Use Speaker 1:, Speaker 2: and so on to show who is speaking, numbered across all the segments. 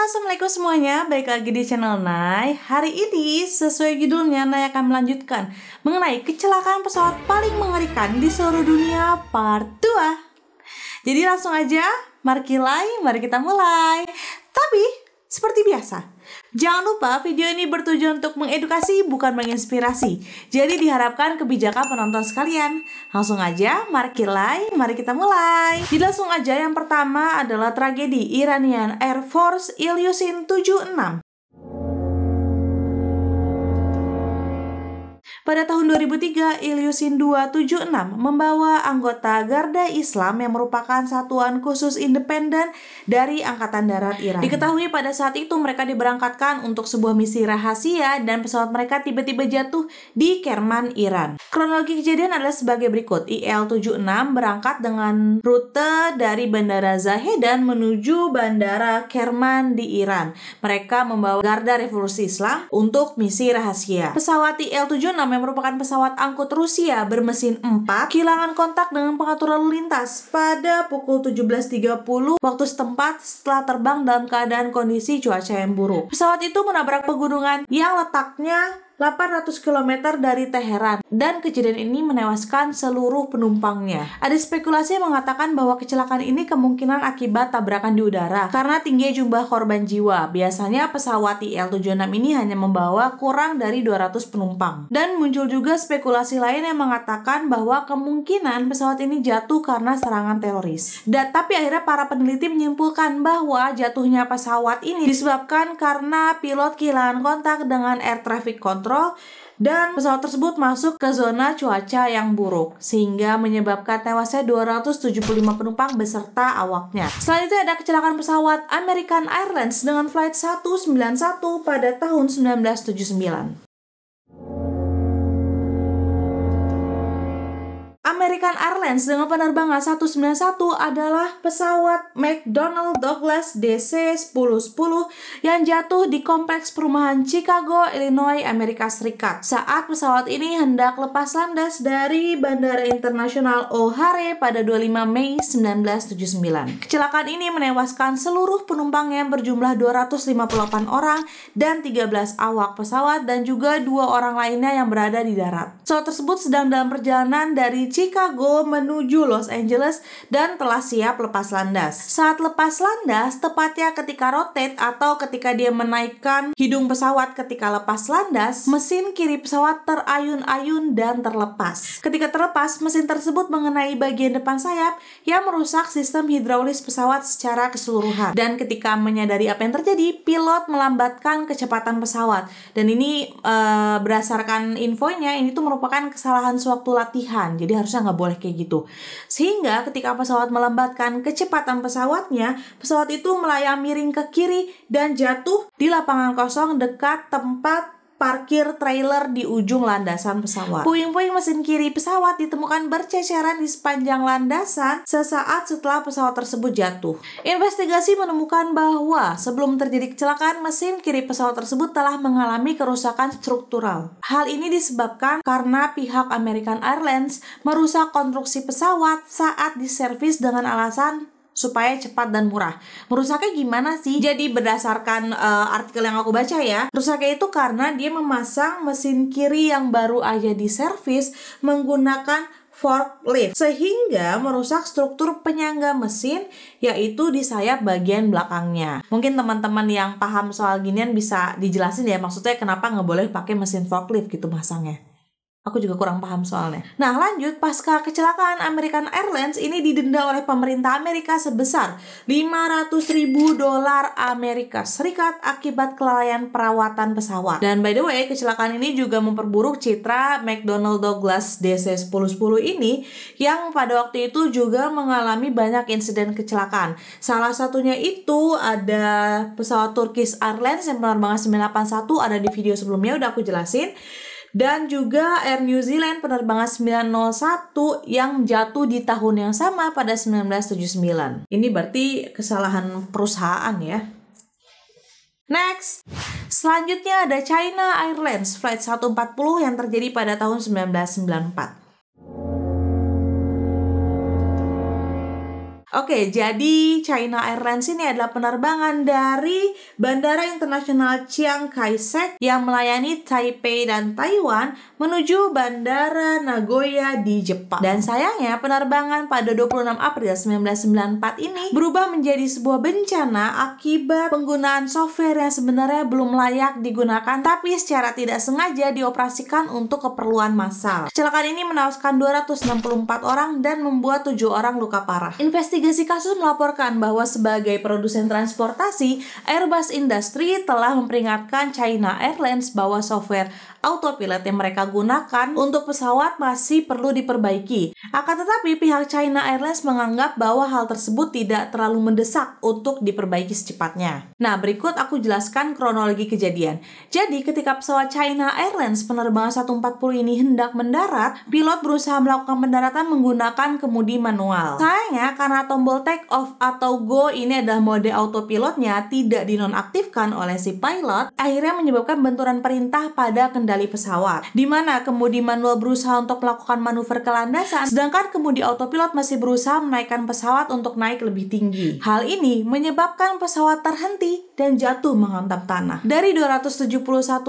Speaker 1: Assalamualaikum semuanya, balik lagi di channel Nay. Hari ini sesuai judulnya, Nay akan melanjutkan mengenai kecelakaan pesawat paling mengerikan di seluruh dunia part 2. Jadi langsung aja, mari kita mulai. Tapi seperti biasa, jangan lupa video ini bertujuan untuk mengedukasi bukan menginspirasi. Jadi diharapkan kebijakan penonton sekalian. Langsung aja, mari kita mulai. Jadi langsung aja, yang pertama adalah tragedi Iranian Air Force Ilyushin 76. Pada tahun 2003, Ilyushin 276 membawa anggota Garda Islam yang merupakan satuan khusus independen dari Angkatan Darat Iran. Diketahui pada saat itu mereka diberangkatkan untuk sebuah misi rahasia dan pesawat mereka tiba-tiba jatuh di Kerman, Iran. Kronologi kejadian adalah sebagai berikut. IL-76 berangkat dengan rute dari Bandara Zahedan menuju Bandara Kerman di Iran. Mereka membawa Garda Revolusi Islam untuk misi rahasia. Pesawat IL-76 yang merupakan pesawat angkut Rusia bermesin 4 kehilangan kontak dengan pengaturan lalu lintas pada pukul 17.30 waktu setempat setelah terbang dalam keadaan kondisi cuaca yang buruk. Pesawat itu menabrak pegunungan yang letaknya 800 km dari Teheran dan kejadian ini menewaskan seluruh penumpangnya. Ada spekulasi yang mengatakan bahwa kecelakaan ini kemungkinan akibat tabrakan di udara karena tingginya jumlah korban jiwa. Biasanya pesawat IL-76 ini hanya membawa kurang dari 200 penumpang. Dan muncul juga spekulasi lain yang mengatakan bahwa kemungkinan pesawat ini jatuh karena serangan teroris. Tapi akhirnya para peneliti menyimpulkan bahwa jatuhnya pesawat ini disebabkan karena pilot kehilangan kontak dengan air traffic control dan pesawat tersebut masuk ke zona cuaca yang buruk sehingga menyebabkan tewasnya 275 penumpang beserta awaknya. Selain itu ada kecelakaan pesawat American Airlines dengan flight 191 pada tahun 1979. American Airlines dengan penerbangan 191 adalah pesawat McDonnell Douglas DC-1010 yang jatuh di kompleks perumahan Chicago, Illinois, Amerika Serikat. Saat pesawat ini hendak lepas landas dari Bandara Internasional O'Hare pada 25 Mei 1979. Kecelakaan ini menewaskan seluruh penumpang yang berjumlah 258 orang dan 13 awak pesawat dan juga 2 orang lainnya yang berada di darat. Pesawat tersebut sedang dalam perjalanan dari Chicago menuju Los Angeles dan telah siap lepas landas. Saat lepas landas, tepatnya ketika rotate atau ketika dia menaikkan hidung pesawat ketika lepas landas, mesin kiri pesawat terayun-ayun dan terlepas. Ketika terlepas, mesin tersebut mengenai bagian depan sayap yang merusak sistem hidraulis pesawat secara keseluruhan. Dan ketika menyadari apa yang terjadi, pilot melambatkan kecepatan pesawat. Dan ini berdasarkan infonya, ini tuh merupakan kesalahan sewaktu latihan. Jadi harusnya nggak boleh kayak gitu. Sehingga ketika pesawat melambatkan kecepatan pesawatnya, pesawat itu melayang miring ke kiri dan jatuh di lapangan kosong dekat tempat parkir trailer di ujung landasan pesawat. Puing-puing mesin kiri pesawat ditemukan berceceran di sepanjang landasan sesaat setelah pesawat tersebut jatuh. Investigasi menemukan bahwa sebelum terjadi kecelakaan, mesin kiri pesawat tersebut telah mengalami kerusakan struktural. Hal ini disebabkan karena pihak American Airlines merusak konstruksi pesawat saat diservis dengan alasan supaya cepat dan murah. Rusaknya gimana sih? Jadi berdasarkan artikel yang aku baca ya, rusaknya itu karena dia memasang mesin kiri yang baru aja diservis menggunakan forklift sehingga merusak struktur penyangga mesin, yaitu di sayap bagian belakangnya. Mungkin teman-teman yang paham soal ginian bisa dijelasin ya, maksudnya kenapa nggak boleh pakai mesin forklift gitu masangnya. Aku juga kurang paham soalnya. Nah lanjut, pasca kecelakaan, American Airlines ini didenda oleh pemerintah Amerika sebesar $500.000 Amerika Serikat akibat kelalaian perawatan pesawat. Dan by the way, kecelakaan ini juga memperburuk citra McDonnell Douglas DC-1010 ini yang pada waktu itu juga mengalami banyak insiden kecelakaan. Salah satunya itu ada pesawat Turkish Airlines yang penerbangan 981, ada di video sebelumnya udah aku jelasin. Dan juga Air New Zealand penerbangan 901 yang jatuh di tahun yang sama pada 1979. Ini berarti kesalahan perusahaan ya. Next, selanjutnya ada China Airlines Flight 140 yang terjadi pada tahun 1994. Oke, jadi China Airlines ini adalah penerbangan dari Bandara Internasional Chiang Kai-shek yang melayani Taipei dan Taiwan menuju Bandara Nagoya di Jepang. Dan sayangnya penerbangan pada 26 April 1994 ini berubah menjadi sebuah bencana akibat penggunaan software yang sebenarnya belum layak digunakan tapi secara tidak sengaja dioperasikan untuk keperluan massal. Kecelakaan ini menewaskan 264 orang dan membuat 7 orang luka parah. Investigasi kasus melaporkan bahwa sebagai produsen transportasi, Airbus Industrie telah memperingatkan China Airlines bahwa software autopilot yang mereka gunakan untuk pesawat masih perlu diperbaiki. Akan tetapi pihak China Airlines menganggap bahwa hal tersebut tidak terlalu mendesak untuk diperbaiki secepatnya. Nah, berikut aku jelaskan kronologi kejadian. Jadi, ketika pesawat China Airlines penerbangan 140 ini hendak mendarat, pilot berusaha melakukan pendaratan menggunakan kemudi manual. Sayangnya, karena tombol take off atau go ini adalah mode autopilotnya tidak dinonaktifkan oleh si pilot, akhirnya menyebabkan benturan perintah pada kendali pesawat, di mana kemudi manual berusaha untuk melakukan manuver ke landasan, sedangkan kemudi autopilot masih berusaha menaikkan pesawat untuk naik lebih tinggi. Hal ini menyebabkan pesawat terhenti dan jatuh menghantam tanah. Dari 271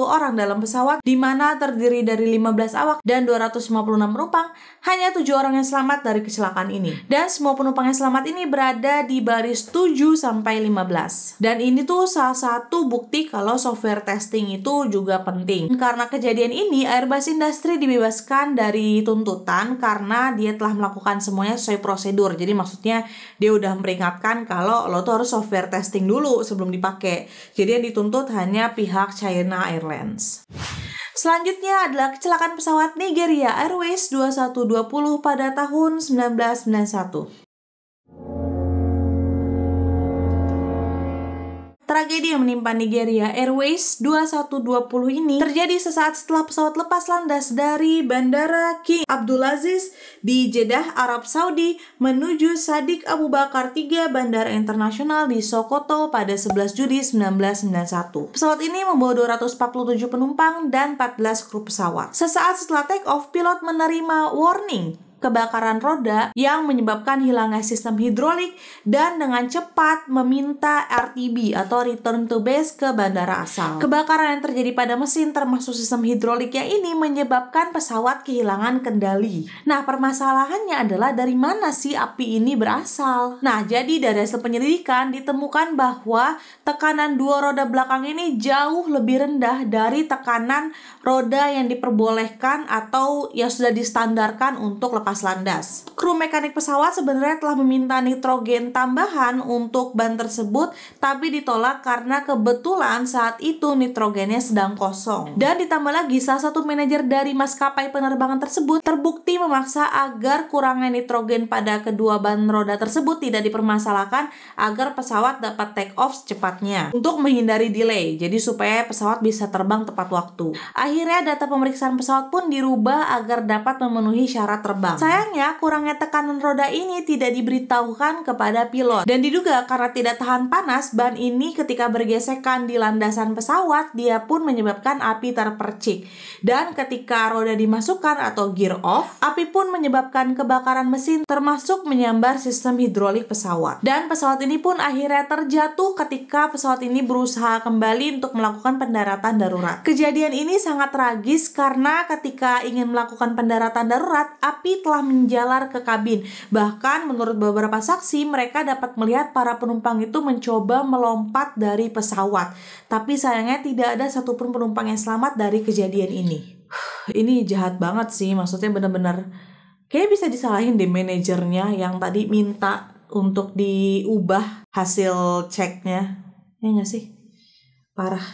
Speaker 1: orang dalam pesawat, di mana terdiri dari 15 awak dan 256 penumpang, hanya 7 orang yang selamat dari kecelakaan ini. Dan semua penumpang yang selamat ini berada di baris 7-15. Dan ini tuh salah satu bukti kalau software testing itu juga penting. Karena kejadian ini, Airbus Industrie dibebaskan dari tuntutan karena dia telah melakukan semuanya sesuai prosedur. Jadi maksudnya dia udah memperingatkan kalau lo tuh harus software testing dulu sebelum dipakai. Jadi yang dituntut hanya pihak China Airlines. Selanjutnya adalah kecelakaan pesawat Nigeria Airways 2120 pada tahun 1991. Tragedi yang menimpa Nigeria Airways 2120 ini terjadi sesaat setelah pesawat lepas landas dari Bandara King Abdulaziz di Jeddah, Arab Saudi menuju Sadiq Abu Bakar III Bandara Internasional di Sokoto pada 11 Juli 1991. Pesawat ini membawa 247 penumpang dan 14 kru pesawat. Sesaat setelah take off, pilot menerima warning kebakaran roda yang menyebabkan hilangnya sistem hidrolik dan dengan cepat meminta RTB atau return to base ke bandara asal. Kebakaran yang terjadi pada mesin termasuk sistem hidroliknya ini menyebabkan pesawat kehilangan kendali. Nah, permasalahannya adalah dari mana sih api ini berasal? Nah, jadi dari hasil penyelidikan ditemukan bahwa tekanan dua roda belakang ini jauh lebih rendah dari tekanan roda yang diperbolehkan atau yang sudah distandarkan untuk lepas landas. Kru mekanik pesawat sebenarnya telah meminta nitrogen tambahan untuk ban tersebut, tapi ditolak karena kebetulan saat itu nitrogennya sedang kosong. Dan ditambah lagi, salah satu manajer dari maskapai penerbangan tersebut terbukti memaksa agar kurangnya nitrogen pada kedua ban roda tersebut tidak dipermasalahkan agar pesawat dapat take off secepatnya untuk menghindari delay, jadi supaya pesawat bisa terbang tepat waktu. Akhirnya data pemeriksaan pesawat pun dirubah agar dapat memenuhi syarat terbang. Sayangnya, kurangnya tekanan roda ini tidak diberitahukan kepada pilot. Dan diduga karena tidak tahan panas, ban ini ketika bergesekan di landasan pesawat, dia pun menyebabkan api terpercik. Dan ketika roda dimasukkan atau gear off, api pun menyebabkan kebakaran mesin termasuk menyambar sistem hidrolik pesawat. Dan pesawat ini pun akhirnya terjatuh ketika pesawat ini berusaha kembali untuk melakukan pendaratan darurat. Kejadian ini sangat tragis karena ketika ingin melakukan pendaratan darurat, api telah menjalar ke kabin. Bahkan menurut beberapa saksi, mereka dapat melihat para penumpang itu mencoba melompat dari pesawat. Tapi sayangnya tidak ada satupun penumpang yang selamat dari kejadian ini. Ini jahat banget sih, maksudnya benar-benar kayak bisa disalahin deh manajernya yang tadi minta untuk diubah hasil ceknya. Ya nggak sih? Parah.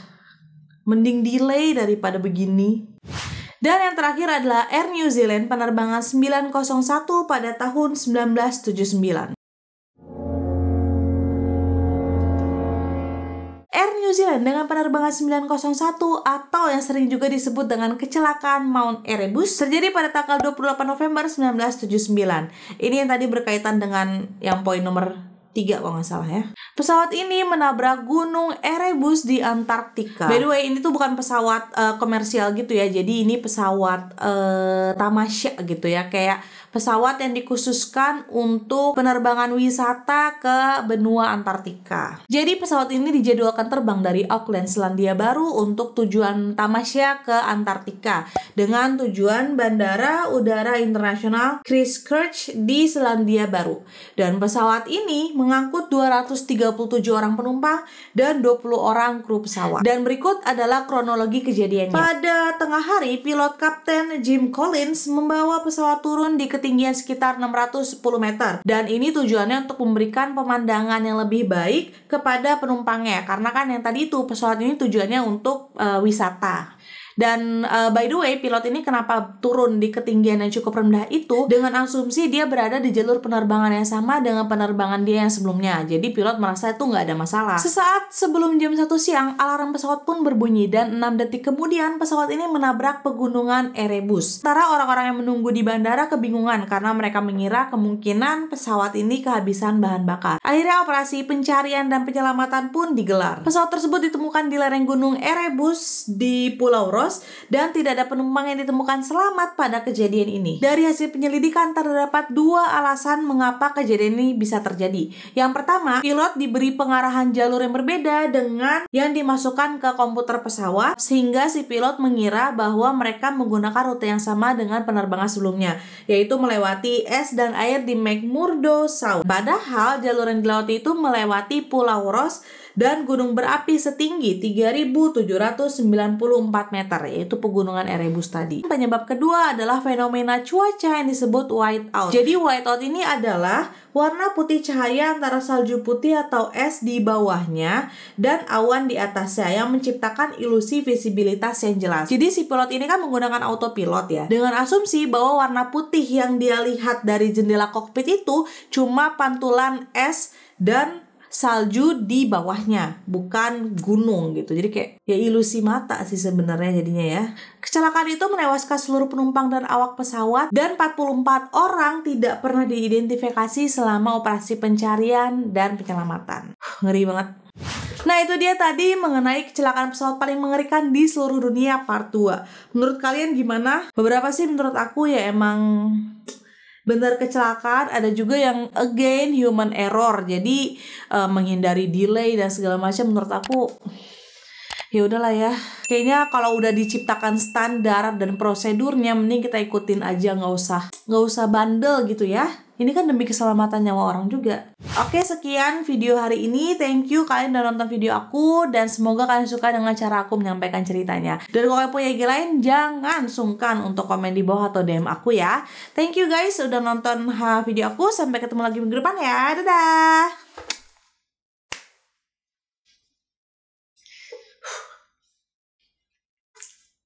Speaker 1: Mending delay daripada begini. Dan yang terakhir adalah Air New Zealand penerbangan 901 pada tahun 1979. Air New Zealand dengan penerbangan 901 atau yang sering juga disebut dengan kecelakaan Mount Erebus terjadi pada tanggal 28 November 1979. Ini yang tadi berkaitan dengan yang poin nomor 3 kalau nggak salah ya. Pesawat ini menabrak gunung Erebus di Antartika. By the way, ini tuh bukan pesawat komersial gitu ya. Jadi ini pesawat tamasya gitu ya. Kayak pesawat yang dikhususkan untuk penerbangan wisata ke benua Antartika. Jadi pesawat ini dijadwalkan terbang dari Auckland, Selandia Baru untuk tujuan tamasya ke Antartika dengan tujuan Bandara Udara Internasional Christchurch di Selandia Baru. Dan pesawat ini mengangkut 237 orang penumpang dan 20 orang kru pesawat. Dan berikut adalah kronologi kejadiannya. Pada tengah hari, pilot Kapten Jim Collins membawa pesawat turun di ketinggian sekitar 610 meter. Dan ini tujuannya untuk memberikan pemandangan yang lebih baik kepada penumpangnya. Karena kan yang tadi itu pesawat ini tujuannya untuk wisata. Dan by the way, pilot ini kenapa turun di ketinggian yang cukup rendah itu dengan asumsi dia berada di jalur penerbangan yang sama dengan penerbangan dia yang sebelumnya. Jadi pilot merasa itu nggak ada masalah. Sesaat sebelum jam 1 siang, alarm pesawat pun berbunyi dan 6 detik kemudian pesawat ini menabrak pegunungan Erebus. Sementara orang-orang yang menunggu di bandara kebingungan karena mereka mengira kemungkinan pesawat ini kehabisan bahan bakar. Akhirnya operasi pencarian dan penyelamatan pun digelar. Pesawat tersebut ditemukan di lereng gunung Erebus di Pulau Ross dan tidak ada penumpang yang ditemukan selamat pada kejadian ini. Dari hasil penyelidikan terdapat 2 alasan mengapa kejadian ini bisa terjadi. Yang pertama, pilot diberi pengarahan jalur yang berbeda dengan yang dimasukkan ke komputer pesawat sehingga si pilot mengira bahwa mereka menggunakan rute yang sama dengan penerbangan sebelumnya, yaitu melewati es dan air di McMurdo Sound. Padahal jalur yang dilewati itu melewati Pulau Ross dan gunung berapi setinggi 3.794 meter, yaitu pegunungan Erebus tadi. Penyebab kedua adalah fenomena cuaca yang disebut whiteout. Jadi whiteout ini adalah warna putih cahaya antara salju putih atau es di bawahnya dan awan di atasnya yang menciptakan ilusi visibilitas yang jelas. Jadi si pilot ini kan menggunakan autopilot ya, dengan asumsi bahwa warna putih yang dia lihat dari jendela kokpit itu cuma pantulan es dan salju di bawahnya, bukan gunung gitu. Jadi kayak ya ilusi mata sih sebenarnya jadinya ya. Kecelakaan itu menewaskan seluruh penumpang dan awak pesawat dan 44 orang tidak pernah diidentifikasi selama operasi pencarian dan penyelamatan. Ngeri banget. Nah itu dia tadi mengenai kecelakaan pesawat paling mengerikan di seluruh dunia part 2. Menurut kalian gimana? Beberapa sih menurut aku ya emang benar kecelakaan, ada juga yang again human error. Jadi menghindari delay dan segala macam menurut aku ya udahlah ya. Kayaknya kalau udah diciptakan standar dan prosedurnya mending kita ikutin aja, nggak usah bandel gitu ya. Ini kan demi keselamatan nyawa orang juga. Oke, sekian video hari ini. Thank you kalian udah nonton video aku dan semoga kalian suka dengan cara aku menyampaikan ceritanya. Dan kalau kalian punya ide lain, jangan sungkan untuk komen di bawah atau DM aku ya. Thank you guys udah nonton video aku. Sampai ketemu lagi minggu depan ya. Dadah!